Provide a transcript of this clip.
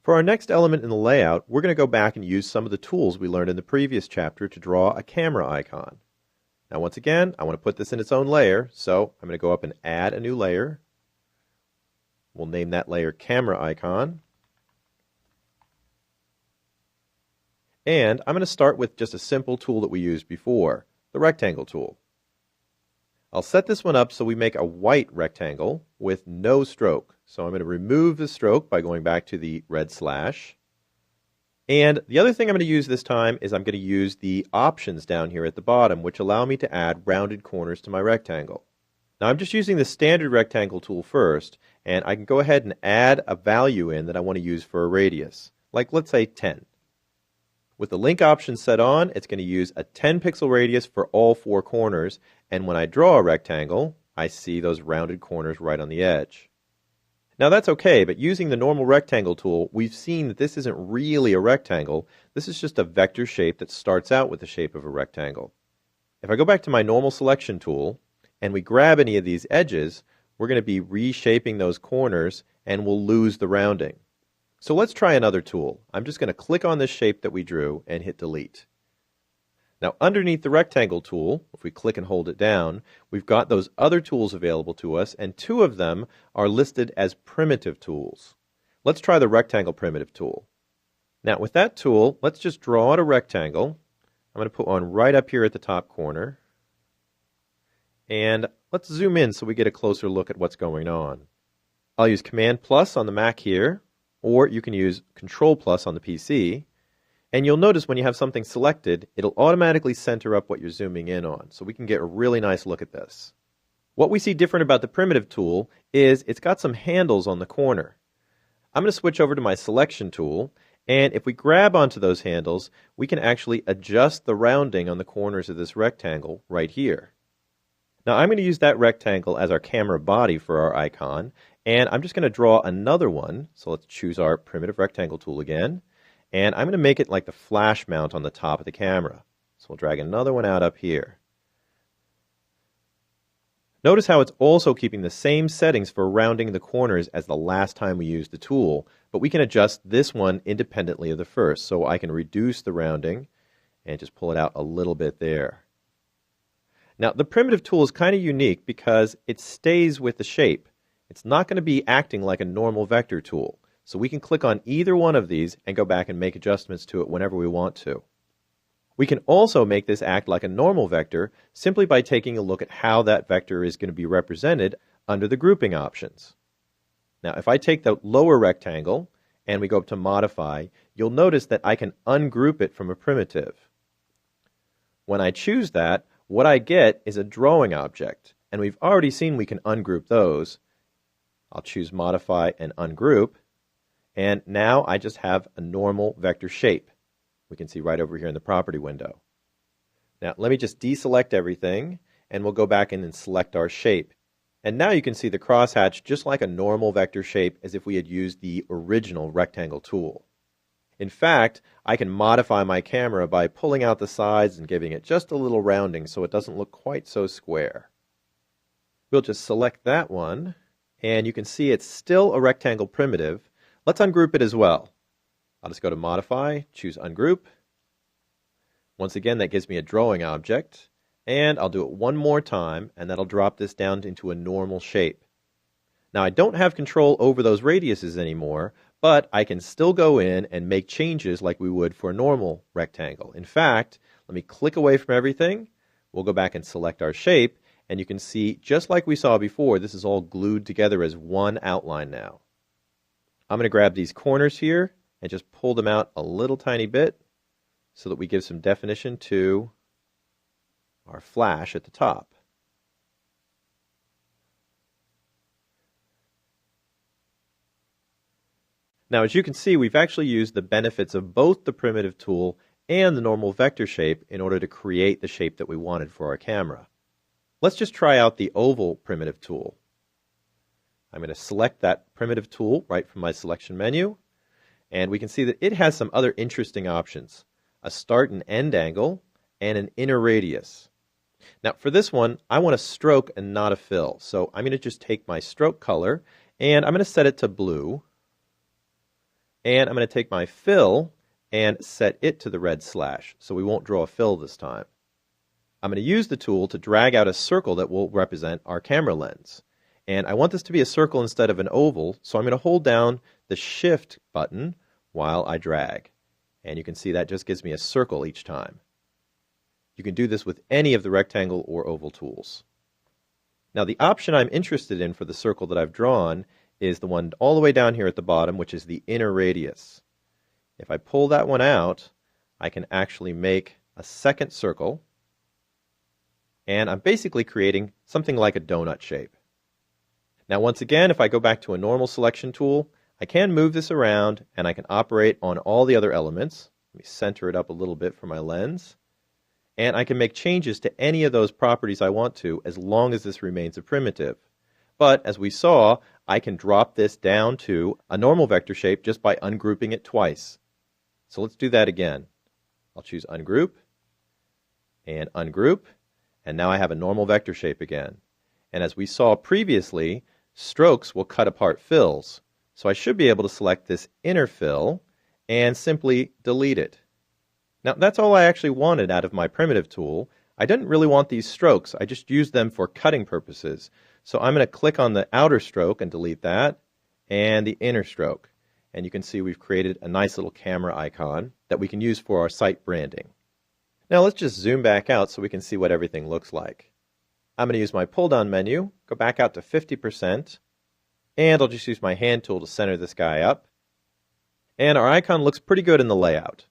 For our next element in the layout, we're going to go back and use some of the tools we learned in the previous chapter to draw a camera icon. Now once again, I want to put this in its own layer, so I'm going to go up and add a new layer. We'll name that layer Camera Icon. And I'm going to start with just a simple tool that we used before, the Rectangle tool. I'll set this one up so we make a white rectangle with no stroke. So I'm going to remove the stroke by going back to the red slash. And the other thing I'm going to use this time is I'm going to use the options down here at the bottom, which allow me to add rounded corners to my rectangle. Now I'm just using the standard rectangle tool first, and I can go ahead and add a value in that I want to use for a radius, like let's say 10. With the link option set on, it's going to use a 10 pixel radius for all four corners, and when I draw a rectangle, I see those rounded corners right on the edge. Now that's okay, but using the normal rectangle tool, we've seen that this isn't really a rectangle. This is just a vector shape that starts out with the shape of a rectangle. If I go back to my normal selection tool, and we grab any of these edges, we're going to be reshaping those corners, and we'll lose the rounding. So let's try another tool. I'm just going to click on this shape that we drew and hit delete. Now underneath the rectangle tool, if we click and hold it down, we've got those other tools available to us, and two of them are listed as primitive tools. Let's try the rectangle primitive tool. Now with that tool, let's just draw out a rectangle. I'm going to put one right up here at the top corner. And let's zoom in so we get a closer look at what's going on. I'll use Command plus on the Mac here, or you can use Control plus on the PC. And you'll notice when you have something selected, it'll automatically center up what you're zooming in on, so we can get a really nice look at this. What we see different about the primitive tool is it's got some handles on the corner. I'm going to switch over to my selection tool, and if we grab onto those handles, we can actually adjust the rounding on the corners of this rectangle right here. Now I'm going to use that rectangle as our camera body for our icon, and I'm just going to draw another one. So let's choose our primitive rectangle tool again, and I'm going to make it like the flash mount on the top of the camera. So we'll drag another one out up here. Notice how it's also keeping the same settings for rounding the corners as the last time we used the tool, but we can adjust this one independently of the first. So I can reduce the rounding and just pull it out a little bit there. Now, the primitive tool is kind of unique because it stays with the shape. It's not going to be acting like a normal vector tool. So we can click on either one of these and go back and make adjustments to it whenever we want to. We can also make this act like a normal vector simply by taking a look at how that vector is going to be represented under the grouping options. Now, if I take the lower rectangle and we go up to Modify, you'll notice that I can ungroup it from a primitive. When I choose that, what I get is a drawing object, and we've already seen we can ungroup those. I'll choose Modify and Ungroup, and now I just have a normal vector shape. We can see right over here in the property window. Now let me just deselect everything, and we'll go back in and select our shape. And now you can see the crosshatch just like a normal vector shape as if we had used the original rectangle tool. In fact, I can modify my camera by pulling out the sides and giving it just a little rounding so it doesn't look quite so square. We'll just select that one, and you can see it's still a rectangle primitive. Let's ungroup it as well. I'll just go to Modify, choose Ungroup. Once again, that gives me a drawing object, and I'll do it one more time, and that'll drop this down into a normal shape. Now, I don't have control over those radiuses anymore, but I can still go in and make changes like we would for a normal rectangle. In fact, let me click away from everything. We'll go back and select our shape, and you can see, just like we saw before, this is all glued together as one outline now. I'm going to grab these corners here and just pull them out a little tiny bit so that we give some definition to our flash at the top. Now, as you can see, we've actually used the benefits of both the primitive tool and the normal vector shape in order to create the shape that we wanted for our camera. Let's just try out the oval primitive tool. I'm going to select that primitive tool right from my selection menu, and we can see that it has some other interesting options: a start and end angle, and an inner radius. Now, for this one, I want a stroke and not a fill, so I'm going to just take my stroke color, and I'm going to set it to blue. And I'm going to take my fill and set it to the red slash, so we won't draw a fill this time. I'm going to use the tool to drag out a circle that will represent our camera lens. And I want this to be a circle instead of an oval, so I'm going to hold down the Shift button while I drag. And you can see that just gives me a circle each time. You can do this with any of the rectangle or oval tools. Now the option I'm interested in for the circle that I've drawn is the one all the way down here at the bottom, which is the inner radius. If I pull that one out, I can actually make a second circle, and I'm basically creating something like a donut shape. Now once again, if I go back to a normal selection tool, I can move this around and I can operate on all the other elements. Let me center it up a little bit for my lens. And I can make changes to any of those properties I want to, as long as this remains a primitive. But as we saw, I can drop this down to a normal vector shape just by ungrouping it twice. So let's do that again. I'll choose ungroup and ungroup, and now I have a normal vector shape again. And as we saw previously, strokes will cut apart fills. So I should be able to select this inner fill and simply delete it. Now that's all I actually wanted out of my primitive tool. I didn't really want these strokes, I just used them for cutting purposes. So I'm going to click on the outer stroke and delete that, and the inner stroke. And you can see we've created a nice little camera icon that we can use for our site branding. Now let's just zoom back out so we can see what everything looks like. I'm going to use my pull-down menu, go back out to 50%, and I'll just use my hand tool to center this guy up. And our icon looks pretty good in the layout.